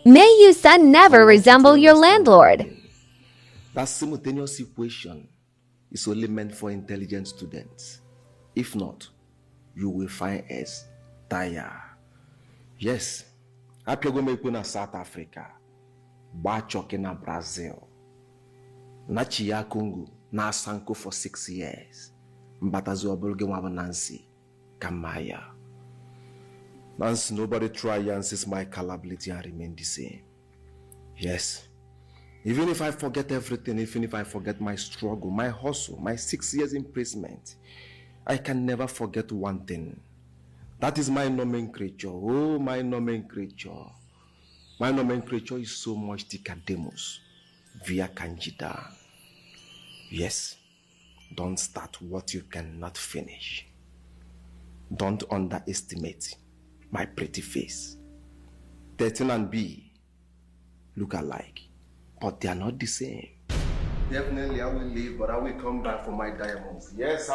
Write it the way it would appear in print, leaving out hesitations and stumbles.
May your son never resemble your landlord. That simultaneous equation is only meant for intelligent students. If not, you will find us tired. Yes, apiogo na South Africa, Bachoke na Brazil, na Chia Congo, na Sanko for 6 years, Mbatazu Abulge Waba Nancy, Kamaya. Nancy, nobody try and says my calability and remain the same. Yes. Even if I forget everything, even if I forget my struggle, my hustle, my 6 years imprisonment, I can never forget one thing. That is my nomenclature. Oh, my nomenclature. My nomenclature is so much Tikademus via Kanjida. Yes, don't start what you cannot finish. Don't underestimate my pretty face. 13 and B look alike, but they are not the same. Definitely I will leave, but I will come back for my diamonds. Yes,